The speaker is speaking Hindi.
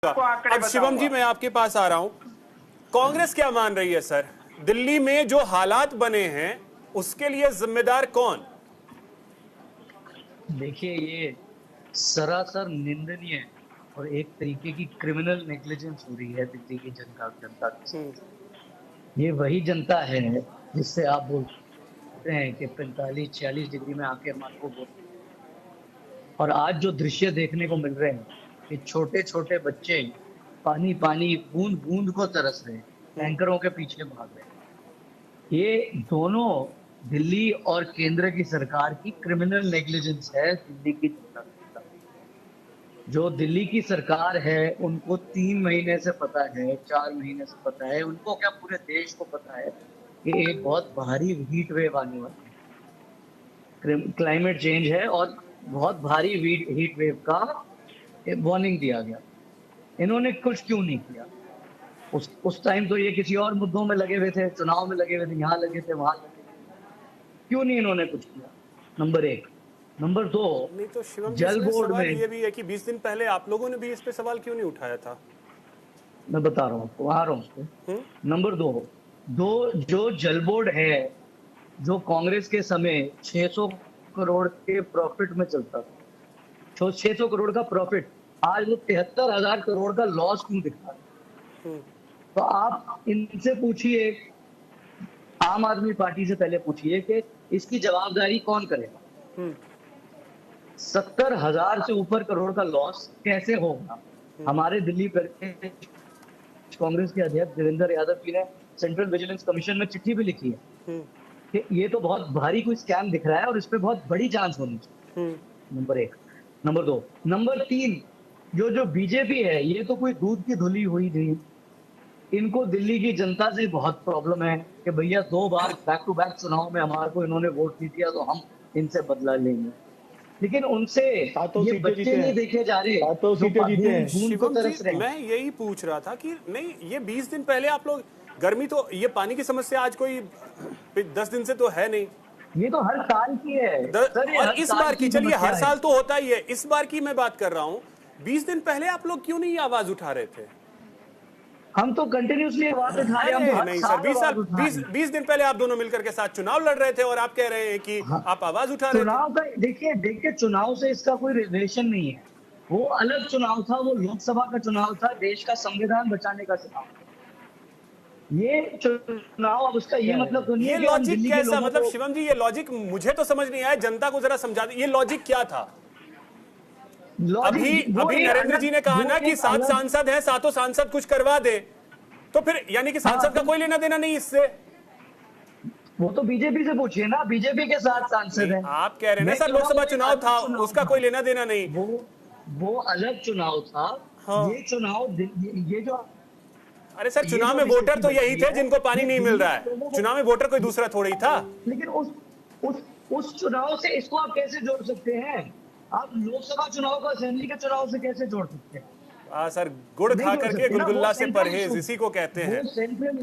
अब शिवम जी मैं आपके पास आ रहा हूं। कांग्रेस क्या मान रही है सर? दिल्ली में जो हालात बने हैं उसके लिए जिम्मेदार कौन? देखिए, ये सरासर निंदनीय है और एक तरीके की क्रिमिनल नेग्लिजेंस हो रही है दिल्ली की जनता के साथ। ये वही जनता है जिससे आप बोलते हैं कि 45-46 डिग्री में आके हमारे को वोट। और आज जो दृश्य देखने को मिल रहे हैं कि छोटे छोटे बच्चे पानी पानी बूंद बूंद को तरस रहे हैं, टैंकरों के पीछे भाग रहे हैं। ये दोनों दिल्ली और केंद्र की सरकार की क्रिमिनल नेग्लिजेंस है दिल्ली की जनता के साथ। जो दिल्ली की सरकार है उनको 3 महीने से पता है, 4 महीने से पता है, उनको क्या पूरे देश को पता है कि एक बहुत भारी हीट वेव आने वाली है, क्लाइमेट चेंज है और बहुत भारी हीट वेव का वार्निंग दिया गया। इन्होंने कुछ क्यों नहीं किया? उस टाइम तो ये किसी और मुद्दों में लगे हुए थे, चुनाव में लगे हुए थे, यहाँ लगे थे, वहां लगे थे। क्यों नहीं इन्होंने कुछ किया? नंबर एक। नंबर दो, नहीं तो शिवम जी जल इसमें बोर्ड सवाल में, ये भी है कि 20 दिन पहले आप लोगों ने भी इस पे सवाल क्यों नहीं उठाया था? मैं बता रहा हूँ आपको, आ रहा हूँ उस पर। नंबर दो, जो जल बोर्ड है, जो कांग्रेस के समय 600 करोड़ के प्रॉफिट में चलता था, 600 करोड़ का प्रॉफिट, आज वो 73,000 करोड़ का लॉस क्यों दिखा रहा है? तो आप इनसे पूछिए, आम आदमी पार्टी से पहले पूछिए कि इसकी जवाबदारी कौन करेगा? 70,000 से ऊपर करोड़ का लॉस कैसे होगा? हमारे दिल्ली प्रदेश कांग्रेस के अध्यक्ष देवेंद्र यादव जी ने सेंट्रल विजिलेंस कमीशन में चिट्ठी भी लिखी है कि ये तो बहुत भारी कोई स्कैम दिख रहा है और इस पे बहुत बड़ी जांच होनी चाहिए। नंबर एक। नंबर दो। नंबर तीन, जो जो बीजेपी है, ये तो कोई दूध की धुली हुई नहीं। इनको दिल्ली की जनता से बहुत प्रॉब्लम है कि भैया 2 बार बैक टू बैक चुनाव में हमारे को इन्होंने वोट नहीं दिया तो हम इनसे बदला लेंगे। लेकिन उनसे ये बच्चे नहीं देखे जा रहे जो बूंद बूंद को शिवम जी तरस रहे हैं। मैं यही पूछ रहा था कि नहीं ये 20 दिन पहले आप लोग गर्मी तो ये पानी की समस्या आज कोई 10 दिन से तो है नहीं। ये तो हर साल की है सर, ये और हर इस साल बार की की चलिए समस्या हर है। साल तो होता ही है, इस बार की मैं बात कर रहा हूं। 20 दिन पहले आप लोग क्यों नहीं आवाज उठा रहे थे? हम तो कंटिन्यूसली आवाज उठा रहे हैं, हम तो अरे हर नहीं सर, साल 20 साल आवाज उठा रहे 20 दिन पहले आप दोनों मिलकर के साथ चुनाव लड़ रहे थे और आप कह रहे हैं कि हैं। आप आवाज उठा रहे थे। चुनाव का देखिए देखिए, चुनाव से इसका कोई रिलेशन नहीं है। वो अलग चुनाव था, वो लोकसभा का चुनाव था, देश का संविधान बचाने का चुनाव था। ये चुनाव, अब उसका ये मतलब तो नहीं है ये कि हम लॉजिक दिल्ली के कैसा, लोगों मतलब को। शिवम जी ये लॉजिक मुझे तो समझ नहीं आया, जनता को जरा समझा दे ये लॉजिक क्या था। अभी लॉजिक वो अभी एक नरेंद्र अलग, जी ने कहा वो ना कि एक 7 अलग। सांसद हैं, सातों सांसद कुछ करवा दे, तो फिर यानी कि हाँ, सांसद का तो कोई लेना देना नहीं इससे। वो तो बीजेपी से पूछिए ना, बीजेपी के साथ सांसद नहीं हैं। आप कह रहे हैं ना मैं सर कह रहा हूँ लोकसभा वो एक चुनाव अलग था, चुनाव उसका था। कोई लेना देना नहीं। वो वो अलग चुनाव था। हाँ। ये चुनाव, ये जो अरे सर ये चुनाव जो में वोटर स्थिति तो बन यही रही थे है, जिनको पानी ये नहीं मिल दिल्ली रहा के है। लोगों चुनाव में वोटर कोई को। दूसरा थोड़ी था। लेकिन उस चुनाव से इसको आप कैसे जोड़ सकते हैं? आप लोकसभा चुनाव को असेंबली के चुनाव से कैसे जोड़ सकते हैं? सर गुड़ नहीं खा जोड़ करके सकते ना, वो गुलगुल्ला से सेंट्रल परहेज इशू, इसी को कहते वो हैं। सेंट्रल